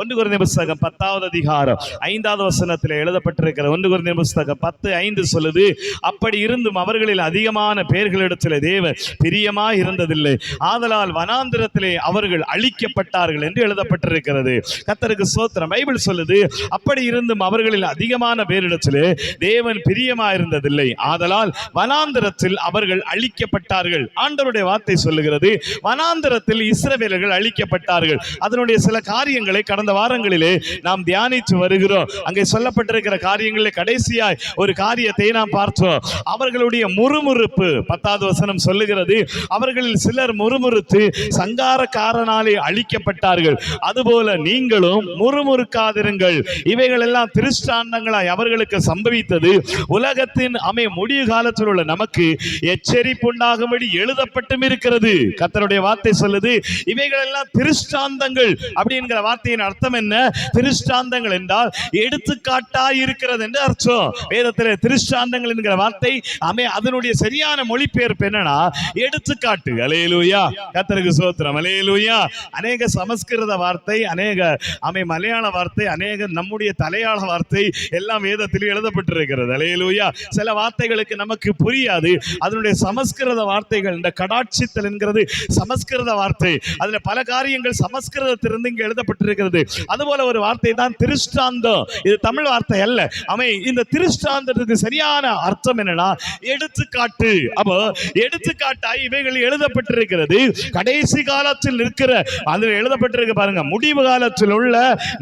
1 கொரிந்தியர் புத்தகம் 10வது அதிகாரம் 5வது வசனத்தில் எழுதப்பட்டிருக்கிறது. 1 கொரிந்தியர் புத்தகம் 10:5 சொல்லுது, அப்படி இருந்தும் அவர்களில் அதிகமான பேர்களிடத்தில் தேவன் பிரியமாய் இருந்ததில்லை, ஆதலால் வனாந்திரத்திலே அவர்கள் அழிக்கப்பட்டார்கள் என்று எழுதப்பட்டிருக்கிறது. கர்த்தருக்கு ஸ்தோத்திரம். பைபிள் சொல்லுது, அப்படி இருந்தும் அவர்களில் அதிகமான பேரிடத்திலே தேவன் பிரியமாய் இருந்ததில்லை, ஆதலால் வனாந்திரத்தில் அவர்கள் அழிக்கப்பட்டார்கள். ஆண்டவருடைய வார்த்தை சொல்லுகிறது, வனாந்திரத்தில் இஸ்ரவேலர்கள் அழிக்கப்பட்டார்கள். அதனுடைய சில காரியங்களை கடந்த வாரங்களிலே நாம் தியானித்து வருகிறோம். அங்கே சொல்லப்பட்டிருக்கிற காரியங்களில் கடைசியாய் ஒரு காரியத்தை நாம் பார்த்தோம். அவர்களுடைய முறுமுறுப்பு, 10வது வசனம் சொல்லுகிறது, அவர்களில் சிலர் முறுமுறுத்து சங்காரக்காரனாலே அழிக்கப்பட்டார்கள், அதுபோல நீங்களும் முறுமுறுக்காதிருங்கள். இவைகள் எல்லாம் திருஷ்டாந்தங்களாய் அவர்களுக்கு சம்பவித்தது உலகத்தின் முடிவு காலத்தில் உள்ள நமக்கு எச்சரிப்புண்டாகும்படி எழுதப்பட்டும் இருக்கிறது. கர்த்தருடைய வார்த்தை சொல்லுது, இவைகள் எல்லாம் திருஷ்டாந்தங்கள். அப்படிங்கிற வார்த்தையின் அர்த்தம் என்ன? திருஷ்டாந்தங்கள் என்றால் எடுத்துக்காட்டாய் இருக்கிறது என்று அர்த்தம். வேதத்தில் திருஷ்டாந்தங்கள் என்கிற வார்த்தை அதனுடைய சரியான மொழிபெயர்ப்பு என்னன்னா எடுத்துக்காட்டு. அல்லேலூயா, கர்த்தருக்கு ஸ்தோத்திரம். அல்லேலூயா. அநேக சமஸ்கிருத வார்த்தை, அநேக மலையாள வார்த்தை, அநேக நம்முடைய தலையாள வார்த்தை எல்லாம் வேதத்தில் எழுதப்பட்டிருக்கிறது. அல்லேலூயா. சில வார்த்தைகளுக்கு நமக்கு புரியாது, அதனுடைய சமஸ்கிருத வார்த்தைகள். இந்த கடாட்சித்தல் என்கிறது சமஸ்கிருத வார்த்தை, அதுல பல காரியங்கள் சமஸ்கிருதத்திலிருந்து இங்கு எழுதப்பட்டிருக்கிறது. அதுபோல ஒரு வார்த்தை தான் திருஷ்டாந்தம். இது தமிழ் வார்த்தை அல்ல. இந்த திருஷ்டாந்தத்துக்கு சரியான அர்த்தம் என்னன்னா எடுத்துக்காட்டு. அப்போ எடுத்துக்காட்டாய் இவைகள் எழுதப்பட்டிருக்கிறது. கடைசி காலத்தில் இருக்கிற அதில் எழுதப்பட்டிருக்க பாருங்க, முடிவு காலத்தில் உள்ள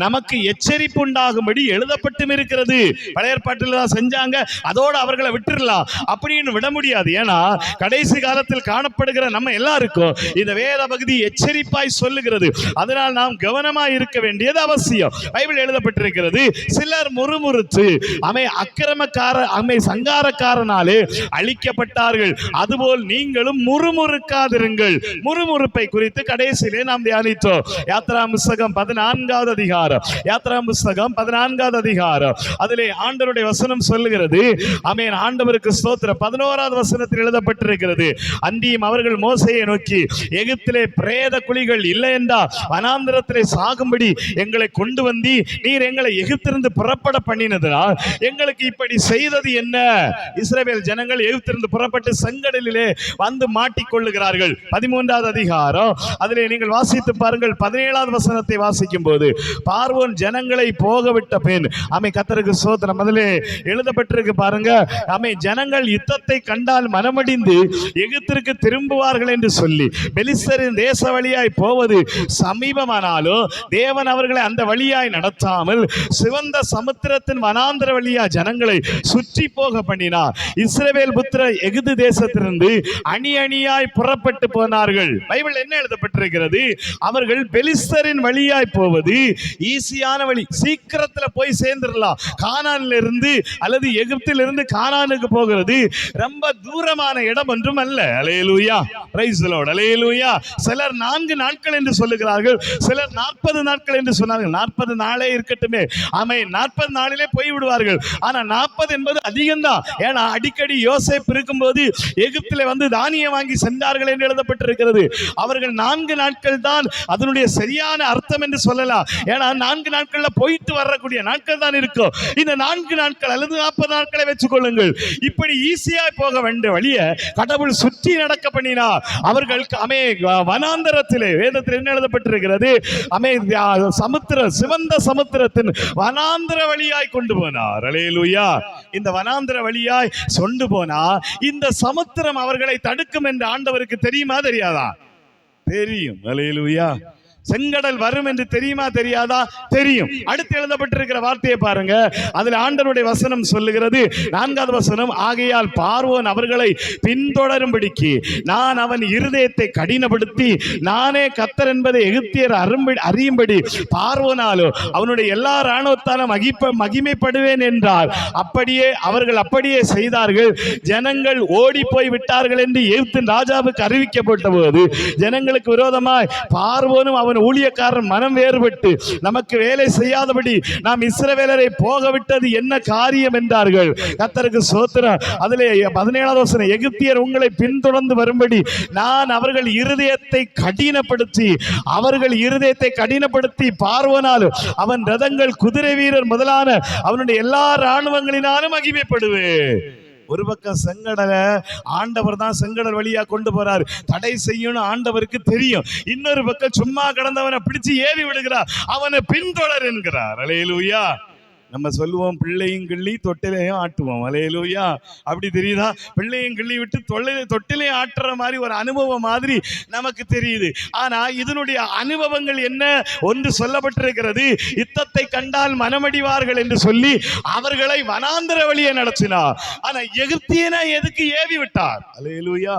நமக்கு எச்சரிப்பு உண்டாகும்படி எழுதப்பட்டும் இருக்கிறது. பழைய ஏற்பாட்டில் தான் செஞ்சாங்க, அதோடு அவர்களை விட்டுறலாம் அப்படின்னு விட முடியாது. ஏன்னா கடைசி காலத்தில் காணப்படுகிற நம்ம எல்லாருக்கும் இந்த வேத பகுதி எச்சரிப்பாய் சொல்லுகிறது. அதனால் நாம் கவனமாய் இருக்க வேண்டியது அவசியம். பைபிள் எழுதப்பட்டிருக்கிறது, சிலர் முறுமுறுத்து சங்காரக்காரனாலே அழிக்கப்பட்டார்கள், அதுபோல் நீங்களும் முறுமுறுக்காதிருங்கள். முறுமுறுப்பை குறித்து கடைசியிலே நாம் தியானித்தோம். யாத்ராகமம் புத்தகம் 14வது அதிகாரம், யாத்ராகமம் புத்தகம் 14வது அதிகாரம், அதிலே ஆண்டவருடைய வசனம் சொல்லுகிறது. ஆமென். ஆண்டவருக்கு ஸ்தோத்திரம். 11வது வசனத்தில் எழுதப்பட்டிருக்கிறது, அன்றியும் அவர்கள் மோசேயை நோக்கி, எகிப்திலே பிரேத குழிகள் இல்லை என்றா வனாந்திரத்திலே சாகும்படி எங்களை கொண்டு வந்தி நீர் எங்களை எகிப்திலிருந்து புறப்பட பண்ணினதால் எங்களுக்கு இப்படி செய்தது என்ன? இஸ்ரவேல் ஜனங்கள் எகிப்திலிருந்து புறப்பட்டு செங்கடலிலே வந்து மாட்டிக்கொள்ளுகிறார்கள். 13வது அதிகாரம், அதிலே நீங்கள் வாசித்து பாருங்கள். 17வது வசனத்தை வாசிக்கும் போது, பார்வோன் ஜனங்களை போக விட்ட பின், கர்த்தருக்கு ஸ்தோத்திரம், அதிலே எழுதப்பட்டிருக்கு பாருங்க, ஜனங்கள் யுத்தத்தை கண்டால் மனமடிந்து எகிப்திற்கு திரும்புவார்கள் என்று சொல்லி பெலிஸ்தரின் தேச வழியாய் போவது சமீபமானாலும் தேவன் அவர்களை அந்த வழியாய் நடத்தாமல் சிவந்த சமுத்திரத்தின் வனாந்திர வழியா ஜனங்களை சுற்றி போக பண்ணினார். இஸ்ரவேல் புத்திரர் எகிப்து தேசத்திலிருந்து அணி அணியாய் புறப்பட்டு போனார்கள். பைபிள் என்ன எழுதப்பட்டிருக்கிறது? அவர்கள் பெலிஸ்தரின் வழியாய் போவது ஈஸியான வழி, சீக்கிரத்துல போய் சேர்ந்துடலாம். கானானில் இருந்து அல்லது எகிப்தில் இருந்து கானானுக்கு போகிறது ரொம்ப தூரமான இடம் ஒன்றும் அல்ல. அல்லேலூயா, பிரைஸ் தி லார்ட். அல்லேலூயா. சிலர் 4 நாட்கள் என்று சொல்லுகிறார்கள், சிலர் 40 நாட்கள் என்று சொன்னார்கள். 40 நாளே இருக்கட்டுமே, 40 நாளிலே போய் விடுவார்கள். ஆனா 40 என்பது அதிகம்தான். ஏன்னா அடிக்கடி யோசேப்பு இருக்கும்போது எகிப்திலே வந்து தானியம் வாங்கி சென்றார்கள் என்று எழுதப்பட்டிருக்கிறது. அவர்கள் 4 நாட்கள் தான் அதனுடைய சரியான அர்த்தம் என்று சொல்லலாம். ஏன்னா 4 நாட்கள்ல போயிட்டு வரக்கூடிய நாட்கள் தான் இருக்கும். இந்த 4 நாட்கள் அல்லது 40 நாட்களை வச்சுக் கொள்ளுங்கள். இப்படி ஈஸியா போக வேண்டிய வழிய கடவுள் சுற்றி நடக்க பண்ணினார். அவர்கள் வனாந்தரத்திலே, வேதத்தில் என்ன எழுதப்பட்டிருக்கிறது? சிவந்த சமுத்திரத்தின் வனாந்திர வழியாய் கொண்டு போனார். அல்லேலூயா. இந்த வனாந்திர வழியாய் கொண்டு போனா இந்த சமுத்திரம் அவர்களை தடுக்கும் என்று ஆண்டவருக்கு தெரியுமா தெரியாதா? தெரியும். அல்லேலூயா. செங்கடல் வரும் என்று தெரியுமா தெரியாதா? தெரியும். அடுத்து எழுதப்பட்டிருக்கிற வார்த்தையை பாருங்க. அதில் ஆண்டவருடைய வசனம் சொல்லுகிறது, 4வது வசனம், ஆகையால் பார்வோன் அவர்களை பின்தொடரும்படிக்கு நான் அவன் இருதயத்தை கடினப்படுத்தி நானே கர்த்தர் என்பதை எகிப்தியர் அறியும்படி பார்வோனாலோ அவனுடைய எல்லா இராணுவத்தாலும் மகிமைப்படுவேன் என்றார். அப்படியே அவர்கள் அப்படியே செய்தார்கள். ஜனங்கள் ஓடி போய் விட்டார்கள் என்று எகிப்தின் ராஜாவுக்கு அறிவிக்கப்பட்ட போது ஜனங்களுக்கு விரோதமாய் பார்வோனும் அவன் அவன் ஊழியக்காரன் மனம் வேறுபட்டு நமக்கு வேலை செய்யாதபடி நாம் இஸ்ரவேலரை போக விட்டது என்ன காரியம் என்றார்கள். கர்த்தருக்கு ஸ்தோத்திரம். அதிலே 17வது வசனம், எகிப்தியர் உங்களை பின்தொடர்ந்து வரும்படி நான் அவர்கள் இருதயத்தை கடினப்படுத்தி பார்வோனாலும் அவன் ரதங்கள் குதிரை வீரர் முதலான அவனுடைய எல்லா இராணுவங்களினாலும் மகிமைப்படுவேன். ஒரு பக்கம் செங்கடலை ஆண்டவர் தான் செங்கடல் வழியா கொண்டு போறாரு, தடை செய்யணும் ஆண்டவருக்கு தெரியும். இன்னொரு பக்கம் சும்மா கிடந்தவனை பிடிச்சு ஏவி விடுகிறார், அவனை பின்தொடர் என்கிறார். அல்லேலூயா. நம்ம சொல்லுவோம் பிள்ளையும் கிள்ளி தொட்டிலையும் ஆட்டுவோம். அல்லேலூயா. அப்படி தெரியுதா? பிள்ளையும் கிள்ளி விட்டு தொட்டிலையும் ஆட்டுற மாதிரி ஒரு அனுபவம் மாதிரி நமக்கு தெரியுது. ஆனா இதனுடைய அனுபவங்கள் என்ன? ஒன்று சொல்லப்பட்டிருக்கிறது, யுத்தத்தை கண்டால் மனமடிவார்கள் என்று சொல்லி அவர்களை வனாந்தர வழியை நடத்தினார். ஆனா எகிப்தியனை எதுக்கு ஏவி விட்டார்? அல்லேலூயா.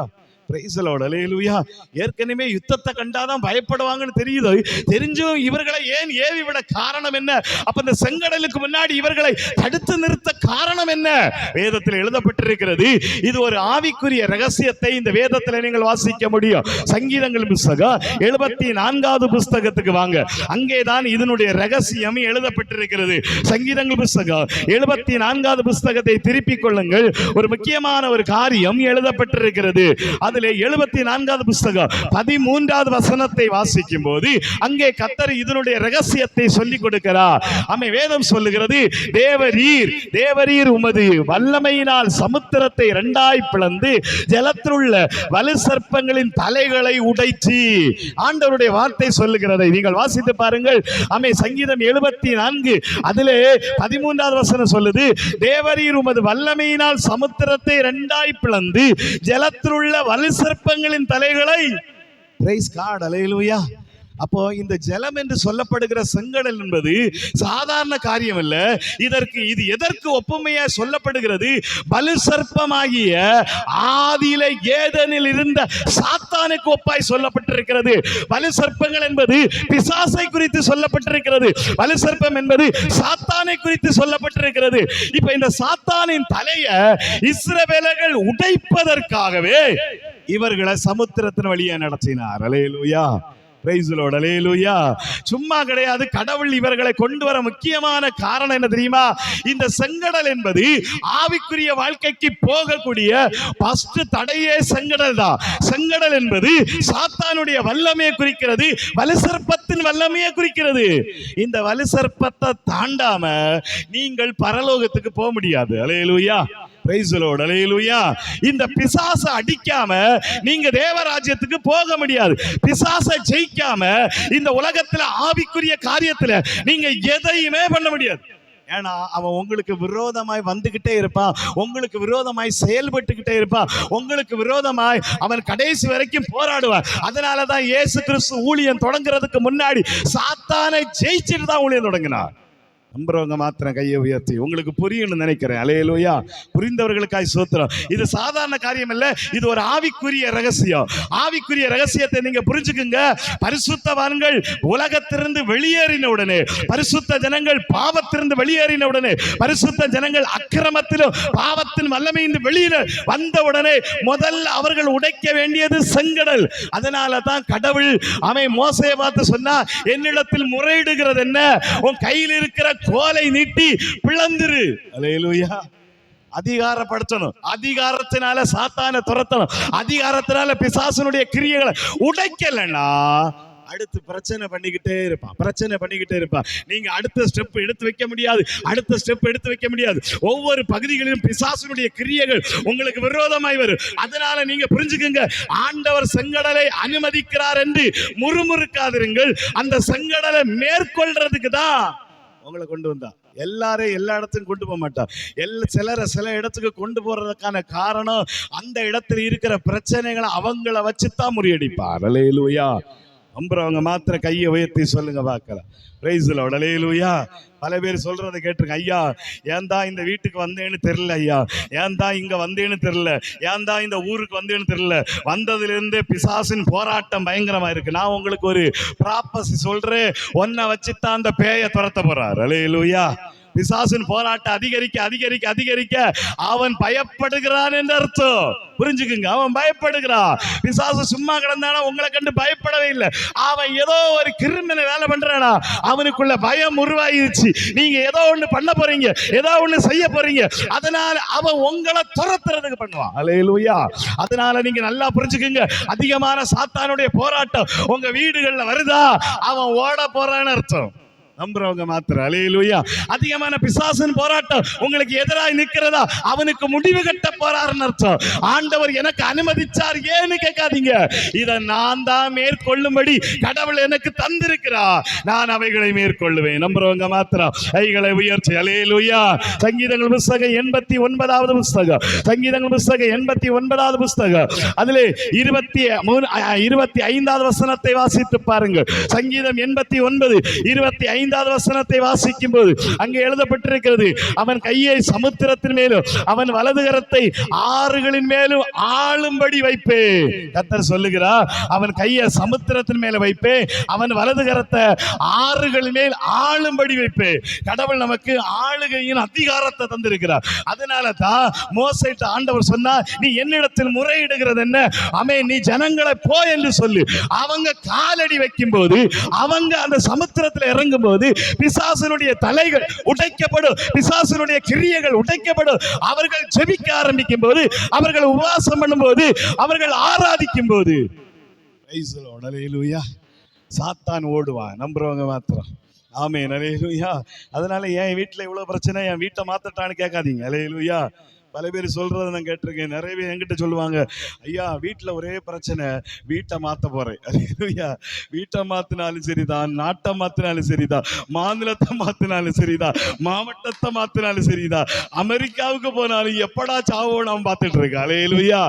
Praise the lord. அல்லேலூயா. ஏற்கனவே யுத்தத்தை கண்டாதான் பயப்படுவாங்கன்னு தெரியுது, தெரிஞ்சும் இவர்களை ஏன் ஏவி விட காரணம் என்ன? அப்ப இந்த செங்கடலுக்கு முன்னாடி இவர்களை தடுத்து நிறுத்த காரணம் என்ன? வேதத்தில் எழுதப்பட்டிருக்கிறது. இது ஒரு ஆவிக்குரிய ரகசியத்தை இந்த வேதத்தில் நீங்கள் வாசிக்க முடியும். சங்கீதங்கள் புஸ்தகம் 74வது புஸ்தகத்துக்கு வாங்க, அங்கேதான் இதனுடைய ரகசியம் எழுதப்பட்டிருக்கிறது. சங்கீதங்கள் புஸ்தகம் 74வது புஸ்தகத்தை திருப்பிக் கொள்ளுங்கள். ஒரு முக்கியமான ஒரு காரியம் எழுதப்பட்டிருக்கிறது. அதிலே 74வது புஸ்தகம் 13வது வசனத்தை வாசிக்கும் போது அங்கே கர்த்தர் இதனுடைய ரகசியத்தை சொல்லிக் கொடுக்கிறார். ஆமென். வேதம் சொல்லுகிறது, தேவரீர் உமது வல்லமையினால் சமுத்திரத்தை இரண்டாய் பிளந்து ஜலத்திலுள்ள வலு சர்ப்பங்களின் தலைகளை உடைச்சி. ஆண்டவருடைய வார்த்தை சொல்லுகிறதை நீங்கள் வாசித்து பாருங்கள். ஆமென். சங்கீதம் 74 அதிலே 13வது வசனம் சொல்லுது, தேவரீர் உமது வல்லமையினால் சமுத்திரத்தை இரண்டாய் பிளந்து ஜலத்திலுள்ள வலு சர்ப்பங்களின் தலைகளை. Praise God. அல்லேலூயா. அப்போ இந்த ஜலம் என்று சொல்லப்படுகிற செங்கடல் என்பது சாதாரண காரியம் அல்ல. இது எதற்கு ஒப்புமையா சொல்லப்படுகிறது? பலு சர்ப்பமாகிய ஆதியிலே ஏதேனில் இருந்த சாத்தானுக்கு ஒப்பாய் சொல்லப்பட்டிருக்கிறது. பலு சர்ப்பங்கள் என்பது பிசாசை குறித்து சொல்லப்பட்டிருக்கிறது. பலு சர்ப்பம் என்பது சாத்தானை குறித்து சொல்லப்பட்டிருக்கிறது. இப்ப இந்த சாத்தானின் தலையை இஸ்ரவேலர்கள் உடைப்பதற்காகவே இவர்களை சமுத்திரத்தின் வழியா நடத்தினார். அல்லேலூயா. Praise the lord. அல்லேலூயா. சும்மா கிடையாது. கடவுள் இவர்களை கொண்டு வர முக்கியமான காரணம் என்ன தெரியுமா? இந்த செங்கடல் என்பது ஆவிக்குரிய வாழ்க்கைக்கு போகக்கூடிய ஃபர்ஸ்ட் தடையே செங்கடல் தான். செங்கடல் என்பது சாத்தானுடைய வல்லமையை குறிக்கிறது, வலுசர்ப்பத்தின் வல்லமையை குறிக்கிறது. இந்த வலுசர்ப்பத்தை தாண்டாம நீங்கள் பரலோகத்துக்கு போக முடியாது. அல்லேலூயா. Praise the lord. அல்லேலூயா. இந்த பிசாசை அடிக்காம நீங்க தேவராஜ்யத்துக்கு போக முடியாது. பிசாசை ஜெயிக்காம இந்த உலகத்துல ஆவிக்குரிய காரியத்துல நீங்க எதையுமே பண்ண முடியாது. ஏன்னா அவன் உங்களுக்கு விரோதமாய் வந்துகிட்டே இருப்பான், உங்களுக்கு விரோதமாய் செயல்பட்டுக்கிட்டே இருப்பான், உங்களுக்கு விரோதமாய் அவன் கடைசி வரைக்கும் போராடுவான். அதனாலதான் இயேசு கிறிஸ்து ஊழியம் தொடங்குறதுக்கு முன்னாடி சாத்தானை ஜெயிச்சுட்டு தான் ஊழியம் தொடங்கினார். நம்புறவங்க மாத்திரம் கையை உயர்த்தி. உங்களுக்கு புரியணும்னு நினைக்கிறேன். அல்லேலூயா. புரிந்தவர்களுக்காய் ஸ்தோத்திரம். இது சாதாரண காரியம் இல்ல, இது ஒரு ஆவிக்குரிய ரகசியம். ஆவிக்குரிய ரகசியத்தை நீங்க புரிஞ்சுக்குங்க. பரிசுத்தவான்கள் உலகத்திலிருந்து வெளியேறின உடனே, பரிசுத்த ஜனங்கள் பாவத்திலிருந்து வெளியேறின உடனே, பரிசுத்த ஜனங்கள் அக்கிரமத்திலும் பாவத்தின் வல்லமையிலிருந்து வெளியில வந்த உடனே முதல்ல அவர்கள் உடைக்க வேண்டியது செங்கடல். அதனால தான் கடவுள் அவன் மோசேயை பார்த்து சொன்னா, என்னிடத்தில் முறையிடுகிறது என்ன? உன் கையில் இருக்கிற கோலை நீட்டி பிளந்துரு. அல்லேலூயா. அதிகாரப்படுத்தணும். அதிகாரத்தினால சாத்தானை துரத்தணும். அதிகாரத்தினால பிசாசனுடைய கிரியைகளை உடைக்கலன்னா அடுத்து பிரச்சனை பண்ணிக்கிட்டே இருப்பான். நீங்க அடுத்த ஸ்டெப் எடுத்து வைக்க முடியாது. ஒவ்வொரு பகுதிகளிலும் பிசாசனுடைய கிரியைகள் உங்களுக்கு விரோதமாய் வரும். அதனால நீங்க புரிஞ்சுக்குங்க, ஆண்டவர் செங்கடலை அனுமதிக்கிறார் என்று முறுமுறுக்காதிருங்கள். அந்த செங்கடலை மேற்கொள்றதுக்கு தான் உங்களை கொண்டு வந்தா. எல்லாரையும் எல்லா இடத்துக்கும் கொண்டு போக மாட்டா. சிலரை சில இடத்துக்கு கொண்டு போறதுக்கான காரணம் அந்த இடத்துல இருக்கிற பிரச்சனைகளை அவங்கள வச்சுதான் முறியடிப்பார். அல்லேலூயா. நம்புறவங்க மாத்திர கையை உயர்த்தி சொல்லுங்க பார்க்கலாம். Praise the lord. அல்லேலூயா. பல பேர் சொல்றதை கேட்டிருக்கேன். ஐயா, ஏன் தான் இந்த வீட்டுக்கு வந்தேன்னு தெரியல, ஐயா ஏன் தான் இங்க வந்தேன்னு தெரியல, ஏன் தான் இந்த ஊருக்கு வந்தேன்னு தெரியல. வந்ததுலேருந்து பிசாசின் போராட்டம் பயங்கரமா இருக்கு. நான் உங்களுக்கு ஒரு ப்ராப்பசி சொல்றேன், ஒன்ன வச்சுதான் அந்த பேயை துரத்த போறார். அல்லேலூயா. பிசாசின் போராட்டம் அதிகரிக்க அதிகரிக்க அதிகரிக்க அவன் பயப்படுகிறான் என்று அர்த்தம். புரிஞ்சுக்குங்க, அவன் பயப்படுகிறான். பிசாசு சும்மா கிடந்தானா உங்களை கண்டு பயப்படவே இல்லை. அவன் ஏதோ ஒரு கிரிமினல் வேலை பண்றானா, அவனுக்குள்ள பயம் உருவாயிருச்சு. நீங்க ஏதோ ஒண்ணு பண்ண போறீங்க, ஏதோ ஒண்ணு செய்ய போறீங்க, அதனால அவன் உங்களை துரத்துறதுக்கு பண்ணுவான். அல்லேலூயா. அதனால நீங்க நல்லா புரிஞ்சுக்குங்க, அதிகமான சாத்தானுடைய போராட்டம் உங்க வீடுகள்ல வருதா, அவன் ஓட போறான்னு அர்த்தம். நம்புறவங்க மாத்திரம் அல்லேலூயா. அதிகமான பிசாசின் போராட்டம் உங்களுக்கு எதிராக நிற்கிறதா, அவனுக்கு முடிவு கட்ட போறாருன்னு அர்த்தம். ஆண்டவர் எனக்கு அனுமதிச்சார் ஏன்னு கேட்காதீங்க, இதை நான் தான் மேற்கொள்ளும்படி கடவுள் எனக்கு தந்திருக்கிறார், நான் அவைகளை மேற்கொள்ளுவேன். நம்புறவங்க மாத்திரம் கைகளை உயர்ச்சி அல்லேலூயா. சங்கீதங்கள் புஸ்தகம் 89வது புஸ்தகம், சங்கீதங்கள் புஸ்தகம் 89வது புஸ்தகம், அதிலே 25வது வசனத்தை வாசித்து பாருங்கள். சங்கீதம் 89 25வது வசனத்தை வாசிக்கும் போது அங்கே எழுதப்பட்டிருக்கிறது, அவன் கையை சமுத்திரத்தின் மேலும் அவன் வலது கரத்தை ஆறுகளின் மேலும் ஆளும்படி வைப்பே. கர்த்தர் சொல்லுகிறார், அவன் கையை சமுத்திரத்தின் மேல வைப்பே, அவன் வலது கரத்தை ஆறுகளின் மேல் ஆளும்படி வைப்பே. கடவுள் நமக்கு ஆளுகையின் அதிகாரத்தை தந்திருக்கிறார். அதனால தான் மோசேட்ட ஆண்டவர் சொன்னா, நீ என்னிடத்தில் முறையிடுகிறது என்ன, அமே நீ ஜனங்களை போ என்று சொல்லு. அவங்க காலடி வைக்கும் போது, அவங்க அந்த சமுத்திரத்தில் இறங்கும் போது பிசாசனுடைய தலைகள் உடைக்கப்படும், பிசாசனுடைய கிரியைகள் உடைக்கப்படும். அவர்கள் ஜெபிக்க ஆரம்பிக்கும் போது, அவர்கள் உபவாசம் பண்ணும் போது, அவர்கள் ஆராதிக்கும் போது சாத்தான் ஓடுவான். நம்புறவங்க மாத்திரம் ஆமென் அல்லேலூயா. அதனால என் வீட்டுல இவ்வளவு பிரச்சனை, என் வீட்டை மாத்தட்டான்னு கேட்காதீங்க அல்லேலூயா. பல பேர் சொல்றதை நான் கேட்டிருக்கேன். நிறைய பேர் என்கிட்ட சொல்லுவாங்க, ஐயா வீட்டில் ஒரே பிரச்சனை, வீட்டை மாற்ற போறேன். ஐயா வீட்டை மாத்தினாலும் சரிதான், நாட்டை மாத்தினாலும் சரிதான், மாநிலத்தை மாத்தினாலும் சரிதான், மாவட்டத்தை மாத்தினாலும் சரிதான், அமெரிக்காவுக்கு போனாலும் எப்படா சாவோ நாம் பார்த்துட்டு இருக்கேன். அல்லேலூயா.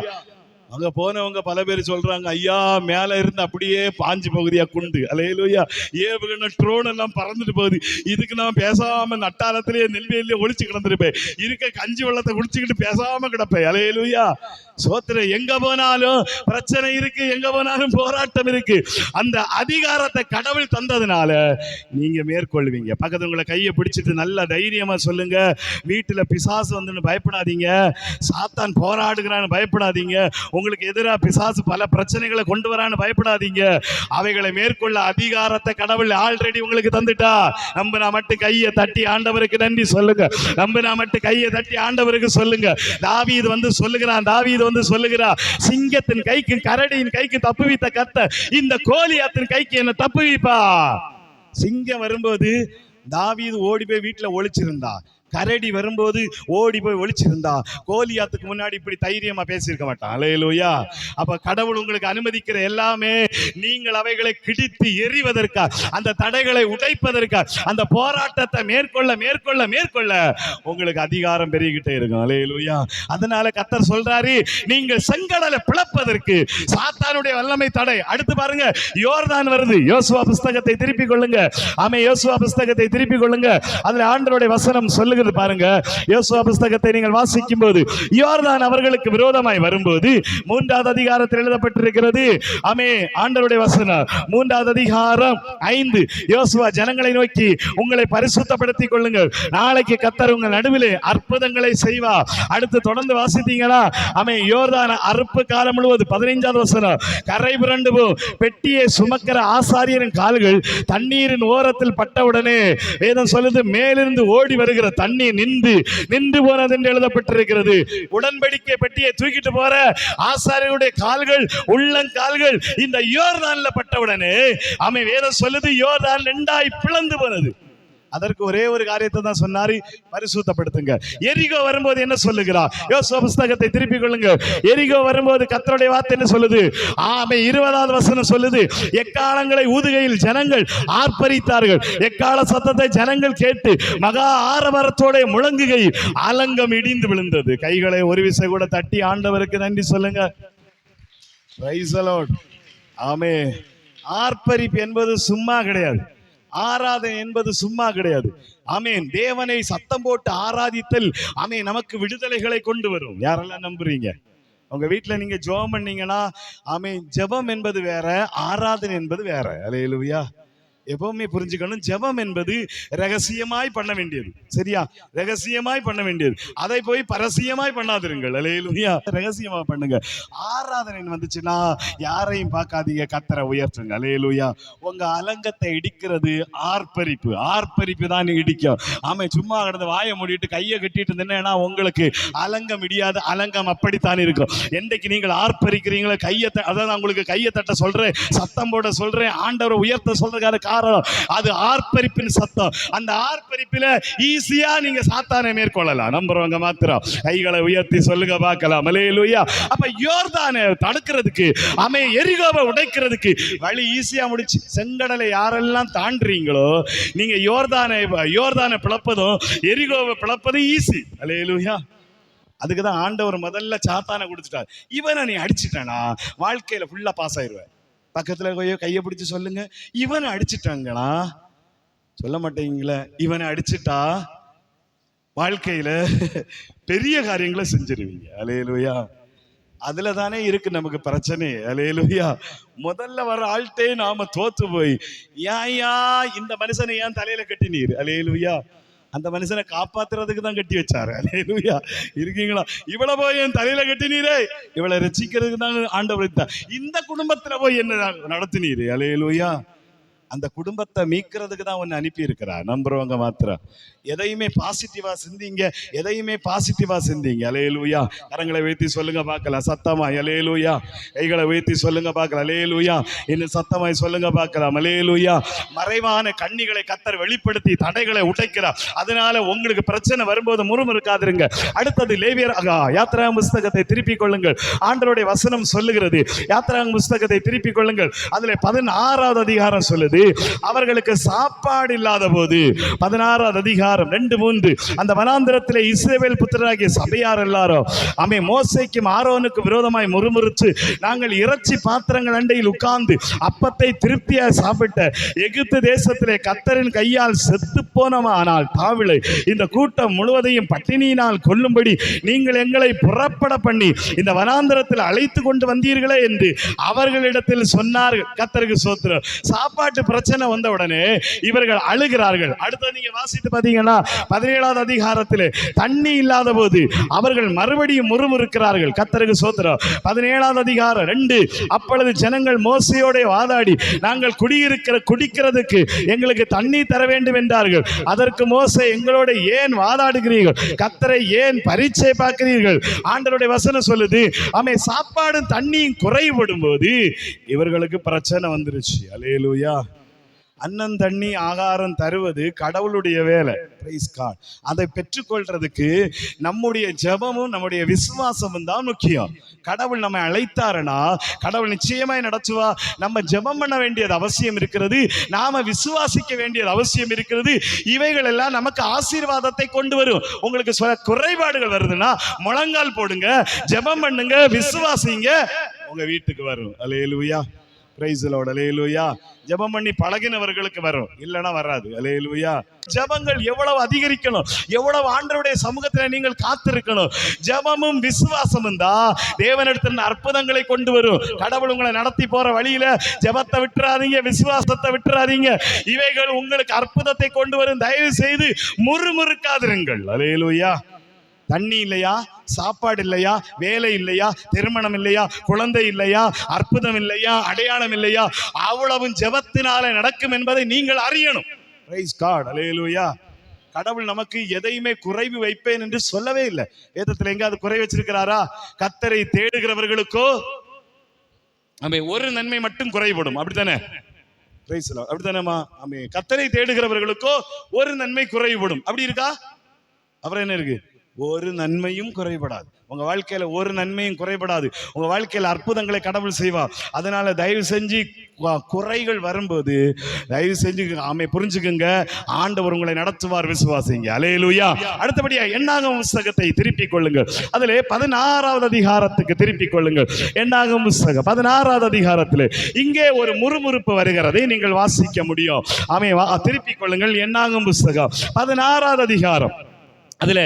அங்க போனவங்க பல பேர் சொல்றாங்க, ஐயா மேல இருந்து அப்படியே பாஞ்சு போகுதியா குண்டு. அல்லேலூயா. ஏவுகணை ட்ரோன் எல்லாம் பறந்துட்டு போகுது, இதுக்கு நான் பேசாம நட்டாலத்திலேயே நெல்வேலியே ஒளிச்சு கிடந்திருப்பேன், இருக்க கஞ்சி வெள்ளத்தை குடிச்சுக்கிட்டு பேசாம கிடப்பேன். அல்லேலூயா. சோத்திர. எங்க போனாலும் பிரச்சனை இருக்கு, எங்க போனாலும் போராட்டம் இருக்கு. அந்த அதிகாரத்தை கடவுள் தந்ததுனால நீங்க மேற்கொள்வீங்க. பக்கத்துல உங்களை கையை பிடிச்சிட்டு நல்ல தைரியமா சொல்லுங்க, வீட்டுல பிசாசு வந்து பயப்படாதீங்க, சாத்தான் போராடுகிறான்னு பயப்படாதீங்க, உங்களுக்கு எதிராக பிசாசு பல பிரச்சனைகளை கொண்டு வரான்னு பயப்படாதீங்க. அவைகளை மேற்கொள்ள அதிகாரத்தை கடவுள் ஆல்ரெடி உங்களுக்கு தந்துட்டா. நம்பினா மட்டும் கையை தட்டி ஆண்டவருக்கு நன்றி சொல்லுங்க. நம்பினா மட்டும் கையை தட்டி ஆண்டவருக்கு சொல்லுங்க. தாவீது வந்து சொல்லுகிறான், தாவீது வந்து சொல்லுகிறார், சிங்கத்தின் கைக்கு கரடியின் கைக்கு தப்புவித்த கர்த்தர் இந்த கோலியாத்தின் கைக்கு என்ன தப்புவிப்பா. சிங்கம் வரும்போது தாவீது ஓடி போய் வீட்டுல ஒளிச்சிருந்தா, கரடி வரும்போது ஓடி போய் ஒளிச்சிருந்தா, கோலியாத்துக்கு முன்னாடி இப்படி தைரியமா பேசியிருக்க மாட்டான். அல்லேலூயா. அப்ப கடவுள் உங்களுக்கு அனுமதிக்கிற எல்லாமே நீங்கள் அவைகளை கிடித்து எறிவதற்கா, அந்த தடைகளை உடைப்பதற்கா, அந்த போராட்டத்தை மேற்கொள்ள மேற்கொள்ள மேற்கொள்ள உங்களுக்கு அதிகாரம் பெருகிட்டே இருக்கும். அல்லேலூயா. அதனால கர்த்தர் சொல்றாரு, நீங்கள் செங்கடலை பிளப்பதற்கு சாத்தானுடைய வல்லமை தடை. அடுத்து பாருங்க, யோர்தான் வருது. யோசுவா புஸ்தகத்தை திருப்பிக் கொள்ளுங்க. ஆமே, யோசுவா புஸ்தகத்தை திருப்பிக் கொள்ளுங்க. அதுல ஆண்டவருடைய வசனம் சொல்லுகிறது பாருங்க. யோசுவா புஸ்தகத்தை நீங்கள் வாசிக்கும் போது, யோர்தான் அவர்களுக்கு விரோதமாய் வரும்போது 3வது அதிகாரத்தில் எழுதப்பட்டிருக்கிறது. ஆமே, ஆண்டவருடைய வசனம் 3வது அதிகாரம் 5. யோசுவா ஜனங்களை நோக்கி, உங்களை பரிசுத்தப்படுத்திக் கொள்ளுங்கள், நாளைக்கு கர்த்தர் உங்கள் நடுவிலே அற்புதங்களை செய்வார். அடுத்து தொடர்ந்து வாசித்தீங்களா, ஆமே, யோர்தான் அறுப்பு காலம் முழுவதும் 15வது வசனம், கரை புரண்டு போ, பெட்டியை சுமக்கிற ஆசாரியரின் கால்கள் தண்ணீரின் ஓரத்தில் பட்டவுடனே வேதம் சொல்லுது, மேலிருந்து ஓடி வருகிற தண்ணீர் நின்று போனது என்று எழுதப்பட்டிருக்கிறது. உடன்படிக்கை பெட்டியை தூக்கிட்டு போற ஆசாரியருடைய கால்கள், உள்ளங்கால்கள் இந்த யோர்தான்ல பட்டவுடனே ஆமே, வேதம் சொல்லுது, யோர்தான் 2ஆய் பிளந்து போனது. அதற்கு ஒரே ஒரு காரியத்தை தான் சொன்னாரு, பரிசுத்தப்படுத்துங்க. எரிகோ வரும்போது என்ன சொல்லுகிறார்? யோசுவா புஸ்தகத்தை திருப்பிக் கொள்ளுங்க. எரிகோ வரும்போது கர்த்தருடைய வார்த்தை என்ன சொல்லுது? ஆமே, 20வது வசனம் சொல்லுது, எக்காலங்களை ஊதுகையில் ஜனங்கள் ஆர்ப்பரித்தார்கள், எக்கால சத்தத்தை ஜனங்கள் கேட்டு மகா ஆரவாரத்தோட முழங்குகையில் அலங்கம் இடிந்து விழுந்தது. கைகளை ஒரு விசை கூட தட்டி ஆண்டவருக்கு நன்றி சொல்லுங்க. Price the Lord. ஆமே, ஆர்ப்பரிப்பு என்பது சும்மா கிடையாது, ஆராதனை என்பது சும்மா கிடையாது. ஆமேன். தேவனை சத்தம் போட்டு ஆராதித்தல் ஆமேன் நமக்கு விடுதலைகளை கொண்டு வரும். யாரெல்லாம் நம்புறீங்க? உங்க வீட்டுல நீங்க ஜெபம் பண்ணீங்கன்னா, ஆமேன், ஜெபம் என்பது வேற, ஆராதனை என்பது வேற. அல்லேலூயா. எப்பவுமே புரிஞ்சுக்கணும், ஜெபம் என்பது ரகசியமாய் பண்ண வேண்டியது. சரியா? ரகசியமாய் பண்ண வேண்டியது. அதை போய் பரசியமாய் பண்ணாதிருங்கள். அல்லேலூயா. ரகசியமா பண்ணுங்க. ஆராதனை வந்துச்சுன்னா யாரையும் பார்க்காதீங்க, கர்த்தரை உயர்த்துங்க. அல்லேலூயா. உங்க அலங்கத்தை இடிக்கிறது ஆர்ப்பரிப்பு. ஆர்ப்பரிப்பு தான் இடிக்கும். ஆமா, சும்மா கிடந்து வாயை மூடிட்டு கையை கட்டிட்டு இருந்தேன்னா உங்களுக்கு அலங்கம் இடியாது. அலங்கம் அப்படித்தான் இருக்கும். என்றைக்கு நீங்கள் ஆர்ப்பரிக்கிறீங்களோ, அதான் உங்களுக்கு கையை தட்ட சொல்றேன், சத்தம் போட சொல்றேன், ஆண்டவரை உயர்த்த சொல்றதுக்கான காரணம் அது ஆர்ப்பரிப்பின் சத்தம். அந்த ஆர்ப்பரிப்பில ஈஸியா நீங்க சாத்தானை மேற்கொள்ளலாம். நம்புறவங்க மாத்திரம் கைகளை உயர்த்தி சொல்லுங்க பார்க்கலாம். அல்லேலூயா. அப்ப யோர்தானை தடுக்கிறதுக்கு, எரிகோவை உடைக்கிறதுக்கு வழி ஈஸியா முடிச்சு. செங்கடலை யாரெல்லாம் தாண்டுறீங்களோ நீங்க யோர்தானை பிளப்பதும் எரிகோவை பிளப்பதும் ஈஸி. அல்லேலூயா. அதுக்குதான் ஆண்டவர் முதல்ல சாத்தானை கொடுத்துட்டார். இவனை நீ அடிச்சிட்டானா வாழ்க்கையில ஃபுல்லா பாஸ் ஆயிடுவேன். பக்கத்துல கையை பிடிச்சு சொல்லுங்க, இவனை அடிச்சிட்டாங்களா? சொல்ல மாட்டீங்களே. இவனை அடிச்சுட்டா வாழ்க்கையில பெரிய காரியங்களை செஞ்சிருவீங்க. அல்லேலூயா. அதுல தானே இருக்கு நமக்கு பிரச்சனை. அல்லேலூயா. முதல்ல வர ஆள்கிட்டே நாம தோத்து போய் ஏன் இந்த மனுஷனை ஏன் தலையில கட்டினீர்? அல்லேலூயா. அந்த மனுஷனை காப்பாத்துறதுக்கு தான் கட்டி வச்சாரு. அல்லேலூயா. இருக்கீங்களா? இவ்வளவு போய் என் தலையில கட்டினீரே, இவளை ரட்சிக்கிறதுக்கு தான் ஆண்டவர். இந்த குடும்பத்துல போய் என்ன நடத்தினீரு? அல்லேலூயா. அந்த குடும்பத்தை மீட்கிறதுக்கு தான் ஒன்னு அனுப்பி இருக்கிறார். நம்புறவங்க மாத்திரம் எதையுமே பாசிட்டிவா சிந்திங்க, எதையுமே பாசிட்டிவா சிந்திங்க. அல்லேலூயா. கரங்களை வைத்து சொல்லுங்க பார்க்கலாம் சத்தமா. அல்லேலூயா. கைகளை வைத்து சொல்லுங்க பார்க்கலாம். அல்லேலூயா. இன்னும் சத்தமாய் சொல்லுங்க பார்க்கலாம். அல்லேலூயா. மறைவான கண்ணிகளை கர்த்தர் வெளிப்படுத்தி தடைகளை உடைக்கிறார். அதனால உங்களுக்கு பிரச்சனை வரும்போது முறுமுறுக்காதிருங்க. அடுத்தது லேவியர் யாத்திராகம புஸ்தகத்தை திருப்பிக் கொள்ளுங்கள். ஆண்டவருடைய வசனம் சொல்லுகிறது, யாத்திராகம புஸ்தகத்தை திருப்பிக் கொள்ளுங்கள். அதுல 16வது அதிகாரம் சொல்லுது, அவர்களுக்கு சாப்பாடு இல்லாத போது. 16வது அதிகாரம் 2-3. அந்த வனாந்திரத்திலே இஸ்ரவேல் புத்திரராகிய சபையார் எல்லாரும் மோசேக்கும் ஆரோனுக்கும் விரோதமாய் முறுமுறுத்து, நாங்கள் இறைச்சி பாத்திரங்கள் அண்டையில் உட்கார்ந்து அப்பத்தை திருப்தியாக சாப்பிட்ட எகிப்து தேசத்திலே கர்த்தரின் கையால் செத்து போனோமானால் தாவிலை இந்த கூட்டம் முழுவதையும் பட்டினியினால் கொல்லும்படி நீங்கள் எங்களை புறப்பட பண்ணி இந்த வனாந்திரத்தில் அழைத்து கொண்டு வந்தீர்களே என்று அவர்களிடத்தில் சொன்னார்கள். கர்த்தருக்கு ஸ்தோத்திரம். சாப்பாட்டு பிரச்சனை வந்த உடனே இவர்கள் அழுகிறார்கள். அடுத்து நீங்க வாசித்து பாத்தீங்கன்னா 17வது அதிகாரத்திலே தண்ணி இல்லாத போது அவர்கள் மறுபடியும் முறுமுறுக்கிறார்கள். கர்த்தருக்கு ஸ்தோத்திரம். 17வது அதிகாரம் 2. அப்பொழுது ஜனங்கள் மோசேயோட வாதாடி, நாங்கள் குடிக்கிறதுக்கு எங்களுக்கு தண்ணி தர வேண்டும் என்றார்கள். அதற்கு மோசே, எங்களோட ஏன் வாதாடுகிறீர்கள்? கர்த்தரை ஏன் பரீட்சை பார்க்கிறீர்கள்? ஆண்டவருடைய வசனம் சொல்லுது, சாப்பாடும் தண்ணியும் குறைபடும் போது இவர்களுக்கு பிரச்சனை வந்துருச்சு. அல்லேலூயா. அன்னம் தண்ணி ஆகாரம் தருவது கடவுளுடைய வேலை. Praise God. அதை பெற்றுக்கொள்றதுக்கு நம்முடைய ஜெபமும் நம்முடைய விசுவாசமும் தான் முக்கியம். கடவுள் நம்மை அழைத்தாருன்னா கடவுள் நிச்சயமாய் நடத்துவா. நம்ம ஜெபம் பண்ண வேண்டியது அவசியம் இருக்கிறது, நாம விசுவாசிக்க வேண்டியது அவசியம் இருக்கிறது. இவைகள் எல்லாம் நமக்கு ஆசீர்வாதத்தை கொண்டு வரும். உங்களுக்கு குறைபாடுகள் வருதுன்னா முழங்கால் போடுங்க, ஜெபம் பண்ணுங்க, விசுவாசிங்க, உங்க வீட்டுக்கு வரும். அல்லேலூயா. Praise the lord. அல்லேலூயா. ஜெபம் பண்ணி பழகினவர்களுக்கு வரும், இல்லைன்னா வராது. அல்லேலூயா. ஜெபங்கள் எவ்வளவு அதிகரிக்கணும், எவ்வளவு ஆண்டவருடைய சமூகத்தில் நீங்கள் காத்திருக்கணும். ஜெபமும் விசுவாசமும் தான் தேவனிடத்தில் அற்புதங்களை கொண்டு வரும். கடவுள் உங்களை நடத்தி போற வழியில ஜெபத்தை விட்டுறாதீங்க, விசுவாசத்தை விட்டுறாதீங்க. இவைகள் உங்களுக்கு அற்புதத்தை கொண்டு வரும். தயவு செய்து முறுமுறுக்காதிருங்கள். அல்லேலூயா. தண்ணி இல்லையா, சாப்பாடு இல்லையா, வேலை இல்லையா, திருமணம் இல்லையா, குழந்தை இல்லையா, அற்புதம் இல்லையா, அடையாளம் இல்லையா, அவ்வளவும் ஜெபத்தினாலே நடக்கும் என்பதை நீங்கள் அறியணும். Praise God. அல்லேலூயா. கடவுள் நமக்கு எதையுமே குறைவு வைப்பேன் என்று சொல்லவே இல்லை. வேதத்தில் எங்காவது குறை வச்சிருக்கிறாரா? கர்த்தரை தேடுகிறவர்களுக்கோ ஒரு நன்மை மட்டும் குறைபடும். அப்படித்தானே? Praise the lord. அப்படித்தானேமா? கர்த்தரை தேடுகிறவர்களுக்கோ ஒரு நன்மை குறைபடும். அப்படி இருக்கா? அப்புறம் என்ன இருக்கு? ஒரு நன்மையும் குறைபடாது. உங்க வாழ்க்கையில ஒரு நன்மையும் குறைபடாது. உங்க வாழ்க்கையில அற்புதங்களை கடவுள் செய்வார். அதனால தயவு செஞ்சு குறைகள் வரும்போது தயவு செஞ்சு புரிஞ்சுக்குங்க, ஆண்டவர் உங்களை நடத்துவார், விசுவாசிங்க. அல்லேலூயா. அடுத்தபடியா என்னாகம புஸ்தகத்தை திருப்பிக் கொள்ளுங்கள். அதிலே 16வது அதிகாரத்துக்கு திருப்பிக் கொள்ளுங்கள். என்னாகம புஸ்தகம் 16வது அதிகாரத்திலே இங்கே ஒரு முறுமுறுப்பு வருகிறதை நீங்கள் வாசிக்க முடியும். திருப்பிக் கொள்ளுங்கள். என்னாகம புஸ்தகம் 16வது அதிகாரம் அதுல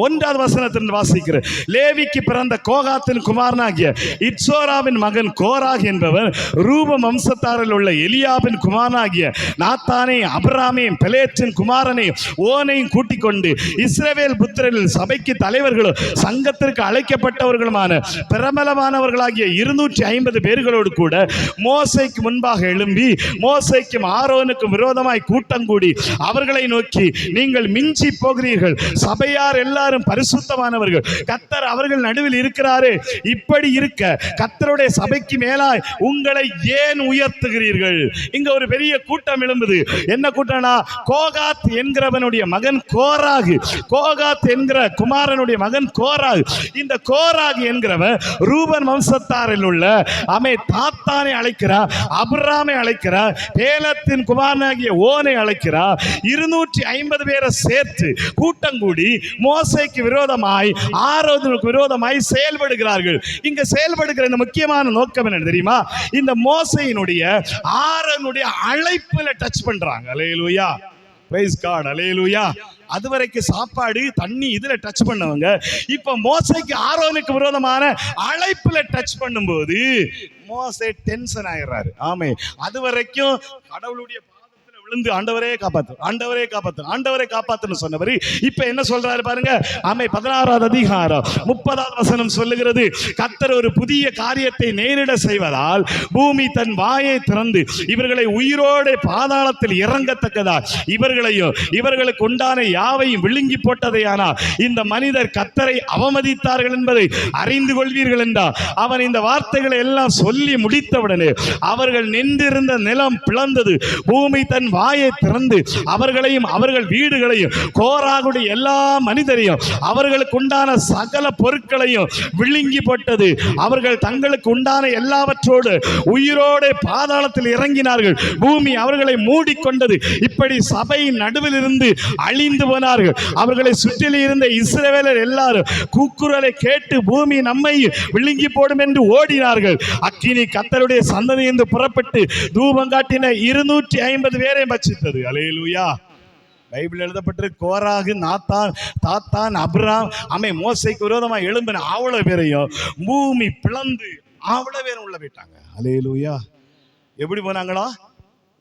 ஒன்றாவது வசனத்திலிருந்து வாசிக்கிற லேவிக்கு பிறந்த கோகாத்தின் குமாரனாகிய இட்சோராவின் மகன் கோராக் என்பவர் ரூபம் வம்சத்தாரில் உள்ள எலியாவின் குமாரனாகிய நாத்தானே அபிராமையும் பெலேத்தின் குமாரனையும் ஓனையும் கூட்டிக் கொண்டு இஸ்ரவேல் புத்திரரில் சபைக்கு தலைவர்களும் சங்கத்திற்கு அழைக்கப்பட்டவர்களுமான பிரபலமானவர்களாகிய 250 பேர்களோடு கூட மோசைக்கு முன்பாக எழும்பி மோசைக்கும் ஆரோனுக்கும் விரோதமாய் கூட்டம் கூடி அவர்களை நோக்கி, நீங்கள் மிஞ்சி போகிறீர்கள், சபையார் எல்லாரும் பரிசுத்தமானவர்கள், கர்த்தர் அவர்கள் நடுவில் இருக்கிறாரே, இப்படி இருக்க கர்த்தருடைய சபைக்கு மேலாய் உங்களை ஏன் உயர்த்துகிறீர்கள்? இங்க ஒரு பெரிய கூட்டம் எழும்புது. என்ன கூட்டம்னா, கோகாத் என்கிறவனுடைய மகன் கோராக், கோகாத் என்கிற குமாரனுடைய மகன் கோராக். இந்த கோராக் என்கிறவன் ரூபன் வம்சத்தாரில் உள்ள தாத்தானை அழைக்கிறார், அபிராமை அழைக்கிறார், பேலத்தின் குமாரனாகிய ஓனை அழைக்கிறார். 250 பேரை சேர்த்து கூட்டம் கூடி மோசேக்கு விரோதமாய் ஆரோனுக்கு விரோதமாய் செயல்படுகிறார்கள். இங்க செயல்படுகிற இந்த முக்கியமான நோக்கம் என்ன தெரியுமா? இந்த மோசேயினுடைய ஆரோனுடைய அழைப்புல டச் பண்றாங்க. அல்லேலூயா, பிரைஸ் காட், அல்லேலூயா. அதுவரைக்கும் சாப்பாடு தண்ணி இதுல டச் பண்ணவங்க இப்ப மோசேக்கு ஆரோனுக்கு விரோதமான அழைப்புல டச் பண்ணும்போது மோசே டென்ஷன் ஆயிடுறாரு. ஆமே, அதுவரைக்கும் கடவுளுடைய விழுந்து ஆண்டவரே காப்பாத்து, ஆண்டவரே காப்பாத்து, ஆண்டவரே காப்பாத்துன்னு சொன்னவர் இப்ப என்ன சொல்றாரு பாருங்க. 16வது அதிகாரம் 30வது வசனம் சொல்லுகிறது, கர்த்தர் ஒரு புதிய காரியத்தை நேரிட செய்வதால் பூமி தன் வாயை திறந்து இவர்களை உயிரோடு பாதாளத்தில் இறங்கத்தக்கதா இவர்களையும் இவர்களுக்கு உண்டான யாவையும் விழுங்கி போட்டதையானால் இந்த மனிதர் கர்த்தரை அவமதித்தார்கள் என்பதை அறிந்து கொள்வீர்கள் என்றார். அவன் இந்த வார்த்தைகளை எல்லாம் சொல்லி முடித்தவுடனே அவர்கள் நின்றிருந்த நிலம் பிளந்தது, பூமி தன் வாயை திறந்து அவர்களையும் அவர்கள் வீடுகளையும் கோராகுடைய எல்லா மனிதரையும் அவர்களுக்கு உண்டான சகல பொருட்களையும் விழுங்கி போட்டது. அவர்கள் தங்களுக்கு உண்டான எல்லாவற்றோடு உயிரோடு பாதாளத்தில் இறங்கினார்கள். பூமி அவர்களை மூடிக்கொண்டது. இப்படி சபையின் நடுவில் இருந்து அழிந்து போனார்கள். அவர்களை சுற்றிலும் இருந்த இஸ்ரவேலர் எல்லாரும் கூக்குரலை கேட்டு பூமி நம்மை விழுங்கி போடும் என்று ஓடினார்கள். அக்கினி கர்த்தருடைய சந்ததி என்று புறப்பட்டு தூபம் காட்டின 250 பேரை பட்சித்தது. அல்லேலூயா. பைபிள் எழுதப்பட்டிருக்கு, கோராகு, நாத்தான், தாத்தான், அபிராம் மோசேக்கு விரோதமாக எழும்பின அவ்வளவு பேரையும் பூமி பிளந்து அவ்வளவு பேரும் உள்ள போயிட்டாங்க. அல்லேலூயா. எப்படி போனாங்களா?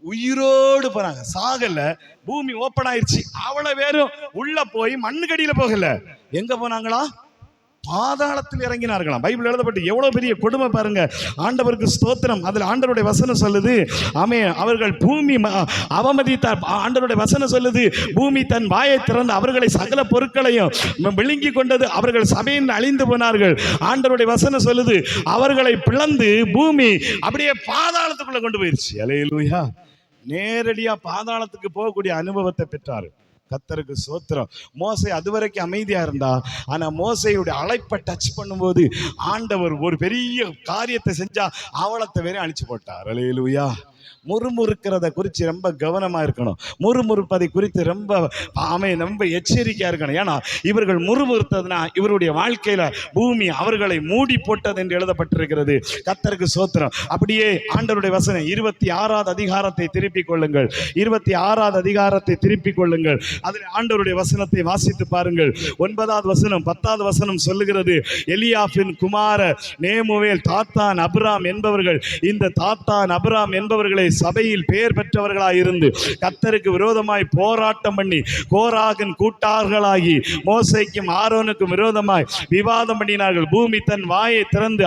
உயிரோடு போனாங்க, சாகல. பூமி ஓப்பன் ஆயிடுச்சு, அவ்வளவு பேரும் உள்ள போய் மண்ணுக்கடியில போகல. எங்க போனாங்களா? பாதாளத்தில் இறங்கினார்களாம். பைபிள் எழுதப்பட்டு எவ்வளவு பெரிய கொடுமை பாருங்க. ஆண்டவருக்கு ஸ்தோத்திரம். அதில் ஆண்டவருடைய வசனம் சொல்லுது, அவர்கள் பூமி அவமதித்தார். ஆண்டவருடைய வசனம் சொல்லுது, பூமி தன் வாயை திறந்து அவர்களை சகல பொருட்களையும் விழுங்கி கொண்டது, அவர்கள் சபையின் அழிந்து போனார்கள். ஆண்டவருடைய வசனம் சொல்லுது, அவர்களை பிளந்து பூமி அப்படியே பாதாளத்துக்குள்ள கொண்டு போயிருச்சு. அல்லேலூயா. நேரடியா பாதாளத்துக்கு போகக்கூடிய அனுபவத்தை பெற்றார். கர்த்தருக்கு ஸ்தோத்திரம். மோசே அதுவரைக்கும் அமைதியா இருந்தா, ஆனா மோசேயுடைய அழைப்பை டச் பண்ணும்போது ஆண்டவர் ஒரு பெரிய காரியத்தை செஞ்சா அவலத்தை வேற அழிச்சு போட்டார். அல்லேலூயா. முறுமுறுக்கிறத குறித்து ரொம்ப கவனமா இருக்கணும். முறுமுறுப்பதை குறித்து ரொம்ப எச்சரிக்கையா இருக்கணும். ஏன்னா இவர்கள் முறுமுறுத்ததுனா இவருடைய வாழ்க்கையில பூமி அவர்களை மூடி போட்டது என்று எழுதப்பட்டிருக்கிறது. கர்த்தருக்கு ஸ்தோத்திரம். அப்படியே ஆண்டவருடைய வசனம் 26வது அதிகாரத்தை திருப்பிக் கொள்ளுங்கள். 26வது அதிகாரத்தை திருப்பிக் கொள்ளுங்கள். அதில் ஆண்டவருடைய வசனத்தை வாசித்து பாருங்கள். 9வது வசனம் 10வது வசனம் சொல்லுகிறது, எலியாபின் குமார நேமுவேல், தாத்தான், அபிராம் என்பவர்கள் இந்த தாத்தான் அபிராம் என்பவர்களை சபையில் பெயர் பெற்றவர்களாய் இருந்து கர்த்தருக்கு விரோதமாய் போராட்டம் பண்ணி கோராகின் கூட்டார்களாகி மோசேக்கும் ஆரோனுக்கும் விரோதமாய் விவாதம் பண்ணினார்கள். பூமி தன் வாயை திறந்து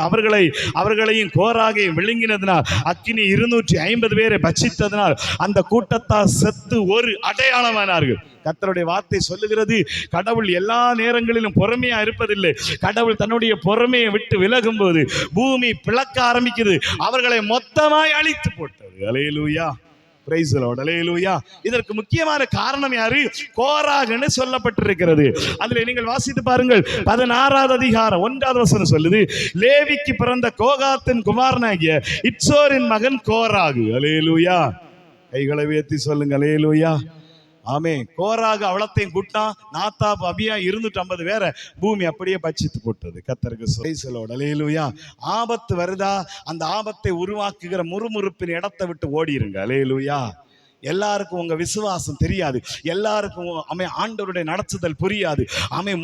அவர்களையும் கோராகையும் விழுங்கினதினால் அக்கினி 250 பேரை பட்சித்ததினால் அந்த கூட்டத்தார் செத்து ஒரு அடையாளமானார்கள். கர்த்தருடைய வார்த்தை சொல்லுகிறது, கடவுள் எல்லா நேரங்களிலும் பொறுமையா இருப்பதில்லை. கடவுள் தன்னுடைய பொறுமையை விட்டு விலகும் போது பூமி பிளக்க ஆரம்பிக்குது. அவர்களை மொத்தமாய் அழித்து போட்டது. அல்லேலூயா. Praise the lord. அல்லேலூயா. இதற்கு முக்கியமான காரணம் யாரு? கோராகுன்னு சொல்லப்பட்டிருக்கிறது. அதில் நீங்கள் வாசித்து பாருங்கள். 16வது அதிகாரம் 1வது வசனம் சொல்லுது, லேவிக்கு பிறந்த கோகாத்தின் குமாரனாகிய இட்சோரின் மகன் கோராகு. அல்லேலூயா. கைகளை உயர்த்தி சொல்லுங்க. அல்லேலூயா. கோராகு அவளத்தையும் கூட்டான், நாத்தாப், அபியா 250 பேரை பூமி அப்படியே பட்சித்து போட்டது. கர்த்தருக்கு அல்லேலூயா. ஆபத்து வருதா? அந்த ஆபத்தை உருவாக்குகிற முறுமுறுப்பின் இடத்தை விட்டு ஓடிருங்க. அல்லேலூயா. எல்லாருக்கும் உங்க விசுவாசம் தெரியாது, எல்லாருக்கும் ஆண்டவருடைய நடத்துதல் புரியாது.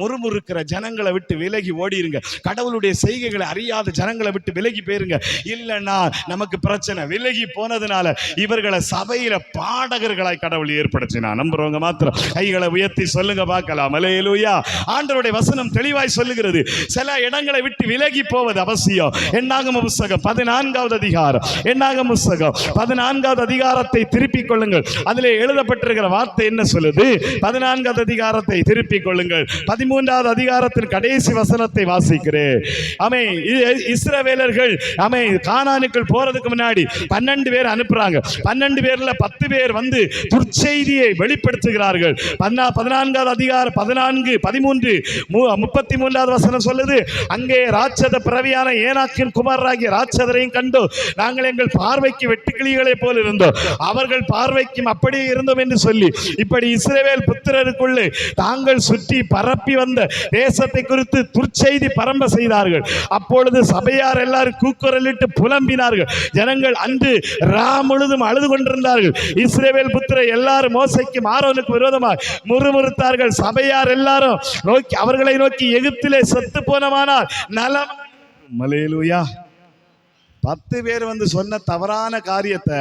முறுமுறுக்கிற ஜனங்களை விட்டு விலகி ஓடிருங்க. கடவுளுடைய செய்கைகளை அறியாத ஜனங்களை விட்டு விலகி போயிருங்க. இல்லைன்னா நமக்கு பிரச்சனை. விலகி போனதுனால இவர்களை சபையில பாடகர்களாய் கடவுள் ஏற்படுத்தினா. நம்புறவங்க மாத்திரம் கைகளை உயர்த்தி சொல்லுங்க பார்க்கலாம். அல்லேலூயா. ஆண்டவருடைய வசனம் தெளிவாய் சொல்லுகிறது, சில இடங்களை விட்டு விலகி போவது அவசியம். என்னாகம புத்தகம் 14வது அதிகாரம், என்னாகம புத்தகம் 14வது அதிகாரத்தை திருப்பிக் கொள்ளுங்கள். அதிலே எழுதப்பட்டிருக்கிற வார்த்தை என்ன சொல்லுது? 14வது அதிகாரத்தை திருப்பிக் கொள்ளுங்கள். 13வது அதிகாரத்தின் கடைசி வசனத்தை வாசிக்கிறேன். இஸ்ரவேலர்கள் கானானுக்குள் போறதுக்கு முன்னாடி 12 பேர் அனுப்புறாங்க. 12 பேர்ல 10 பேர் வந்து துர்ச்செய்தியை வெளிப்படுத்துகிறார்கள். 14வது அதிகாரம் 14, 13, 33வது வசனம் சொல்லுது, அங்கே ராட்சத பிறவியான ஏனாக்கின் குமாரராகிய ராட்சதரையும் கண்டு நாங்கள் எங்கள் பார்வைக்கு வெட்டுக்கிளிகளை போல் இருந்தோம், அவர்கள் பார்வைக்கும் அப்படியே இருந்தோம் என்று சொல்லி இப்படி இஸ்ரவேல் புத்திரருக்குள்ளே தாங்கள் சுற்றி பரப்பி வந்த தேசத்தை குறித்து துர்ச்செய்தி பரம்ப செய்தார்கள். அப்பொழுது சபையார் எல்லாரும் கூக்குரலிட்டு புலம்பினார்கள். ஜனங்கள் அன்று ரா முழுதும் அழுது கொண்டிருந்தார்கள். இஸ்ரவேல் புத்திரர் எல்லாரும் மோசைக்கும் ஆரோனுக்கு விரோதமாக முறுமுறுத்தார்கள். சபையார் எல்லாரும் அவர்களை நோக்கி, எகிப்திலே செத்து போனமானால் நலம். அல்லேலூயா. 10 பேர் வந்து சொன்ன தவறான காரியத்தை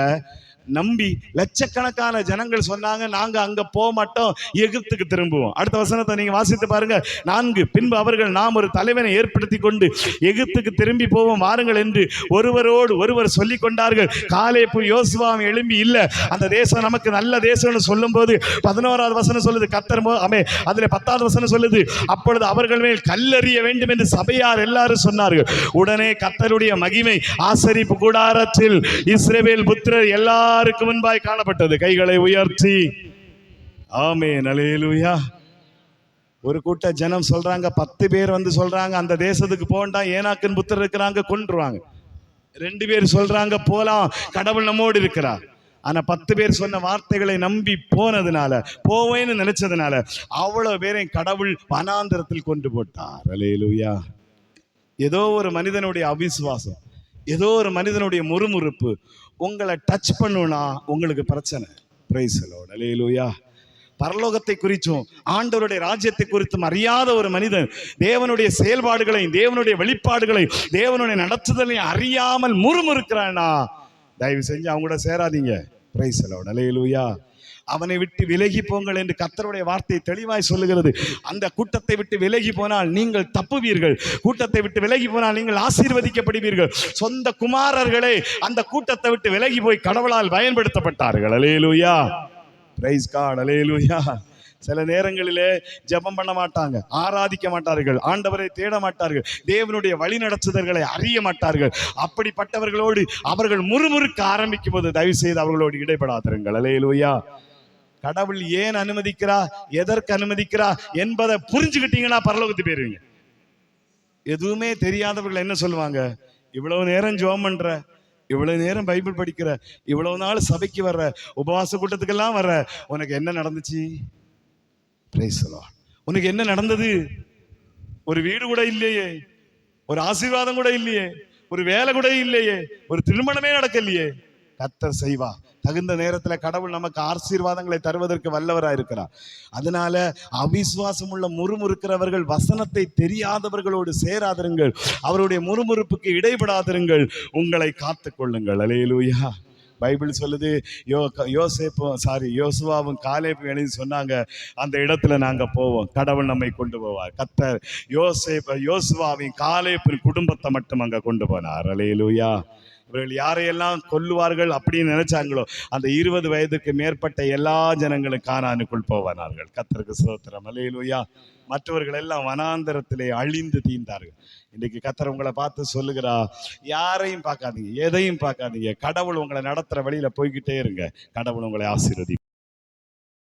நம்பி லட்சக்கணக்கான ஜனங்கள் சொன்னாங்க, நாங்க அங்க போக மாட்டோம், எகிப்துக்கு திரும்புவோம். அடுத்த வசனத்தை நீங்க வாசித்து பாருங்க. 4, பின்பு அவர்கள் நாம் ஒரு தலைவனை ஏற்படுத்தி கொண்டு எகிப்துக்கு திரும்பி போவோம் வாருங்கள் என்று ஒருவரோடு ஒருவர் சொல்லிக் கொண்டார்கள். காலேபு யோசுவாவும் எழும்பி இல்ல, அந்த தேசம் நமக்கு நல்ல தேசம்னு சொல்லும் போது 11வது வசனம் சொல்லுது, கர்த்தர் அதுல 10வது வசனம் சொல்லுது, அப்பொழுது அவர்கள் மேல் கல்லெறிய வேண்டும் என்று சபையார் எல்லாரும் சொன்னார்கள். உடனே கர்த்தருடைய மகிமை ஆசரிப்பு கூடாரத்தில் இஸ்ரவேல் புத்திரர் எல்லாருக்கும் முன்பாய் காணப்பட்டது. கைகளை உயர்த்தி ஆமென். அல்லேலூயா. ஒரு கூட்ட ஜனம் சொல்றாங்க, 10 பேர் வந்து சொல்றாங்க அந்த தேசத்துக்கு போண்டா, ஏனாக்கின் புத்திரர் இருக்கிறாங்க, கொன்றுவாங்க. 2 பேர் சொல்றாங்க போலாம், கடவுள் நம்மோடு இருக்கிறார். ஆனா 10 பேர் சொன்ன வார்த்தைகளை நம்பி போனதுனால, போவேன்னு நினைச்சதுனால அவ்வளவு பேரையும் கடவுள் வனாந்திரத்தில் கொண்டு போட்டார். அல்லேலூயா. ஏதோ ஒரு மனிதனுடைய அவிசுவாசம், ஏதோ ஒரு மனிதனுடைய முறுமுறுப்பு உங்களை டச் பண்ணுனா உங்களுக்கு பிரச்சனை. Praise the lord. அல்லேலூயா. பரலோகத்தை குறித்தும் ஆண்டவருடைய ராஜ்யத்தை குறித்தும் அறியாத ஒரு மனிதன் தேவனுடைய செயல்பாடுகளையும் தேவனுடைய வெளிப்பாடுகளையும் தேவனுடைய நடத்துதலையும் அறியாமல் முறுமுறுக்கிறானா, தயவு செஞ்சு அவங்க கூட சேராதீங்க. Price the lord. அல்லேலூயா. அவனை விட்டு விலகி போங்கள் என்று கர்த்தருடைய வார்த்தை தெளிவாய் சொல்லுகிறது. அந்த கூட்டத்தை விட்டு விலகி போனால் நீங்கள் தப்புவீர்கள், கூட்டத்தை விட்டு விலகி போனால் நீங்கள் ஆசீர்வதிக்கப்படுவீர்கள். சொந்த குமாரர்களே அந்த கூட்டத்தை விட்டு விலகி போய் கடவுளால் பயன்படுத்தப்பட்டார்கள். அல்லேலூயா. Price God. அல்லேலூயா. சில நேரங்களிலே ஜெபம் பண்ண மாட்டாங்க, ஆராதிக்க மாட்டார்கள், ஆண்டவரை தேட மாட்டார்கள், தேவனுடைய வழி நடத்துதல்களை அறிய மாட்டார்கள். அப்படிப்பட்டவர்களோடு அவர்கள் முறுமுறுக்க ஆரம்பிக்கும் போது தயவு செய்து அவர்களோடு இடைப்படாதிருங்கள். அல்லேலூயா. கடவுள் ஏன் அனுமதிக்கிறா, எதற்கு அனுமதிக்கிறா என்பதை புரிஞ்சுக்கிட்டீங்கன்னா பரலோகத்துக்கு போயிருவீங்க. எதுவுமே தெரியாதவர்கள் என்ன சொல்லுவாங்க, இவ்வளவு நேரம் ஜெபம் பண்ற, இவ்வளவு நேரம் பைபிள் படிக்கிற, இவ்வளவு நாள் சபைக்கு வர்ற, உபவாச கூட்டத்துக்கெல்லாம் வர்ற, உனக்கு என்ன நடந்துச்சு? Price the Lord. உனக்கு என்ன நடந்தது? ஒரு வீடு கூட இல்லையே, ஒரு ஆசீர்வாதம் கூட இல்லையே, ஒரு வேலை கூட இல்லையே, ஒரு திருமணமே நடக்கலையே. கர்த்தர் செய்வா. தகுந்த நேரத்தில் கடவுள் நமக்கு ஆசீர்வாதங்களை தருவதற்கு வல்லவராக இருக்கிறார். அதனால அவிசுவாசம் உள்ள முறுமுறுக்கிறவர்கள், வசனத்தை தெரியாதவர்களோடு சேராதிருங்கள், அவருடைய முறுமுறுப்புக்கு இடைபடாதிருங்கள், உங்களை காத்து கொள்ளுங்கள். அல்லேலூயா. பைபிள் சொல்லுது, யோசுவாவும் காலேபும் எழுதி சொன்னாங்க, அந்த இடத்துல நாங்க போவோம், கடவுள் நம்மை கொண்டு போவார். கர்த்தர் யோசுவாவின் காலேபின் குடும்பத்தை மட்டும் அங்க கொண்டு போனார். அல்லேலூயா. இவர்கள் யாரையெல்லாம் கொல்லுவார்கள் அப்படின்னு நினைச்சாங்களோ அந்த 20 வயதுக்கு மேற்பட்ட எல்லா ஜனங்களும் கானானுக்குள் போவார்கள். கர்த்தருக்கு ஸ்தோத்திரம். அல்லேலூயா. மற்றவர்கள் எல்லாம் வனாந்தரத்திலே அழிந்து தீர்ந்தார்கள். இன்னைக்கு கர்த்தர் உங்களை பார்த்து சொல்லுகிறா, யாரையும் பார்க்காதீங்க, எதையும் பார்க்காதீங்க, கடவுள் உங்களை நடத்துற வழியில போய்கிட்டே இருங்க, கடவுள் உங்களை ஆசீர்வதிப்பார்.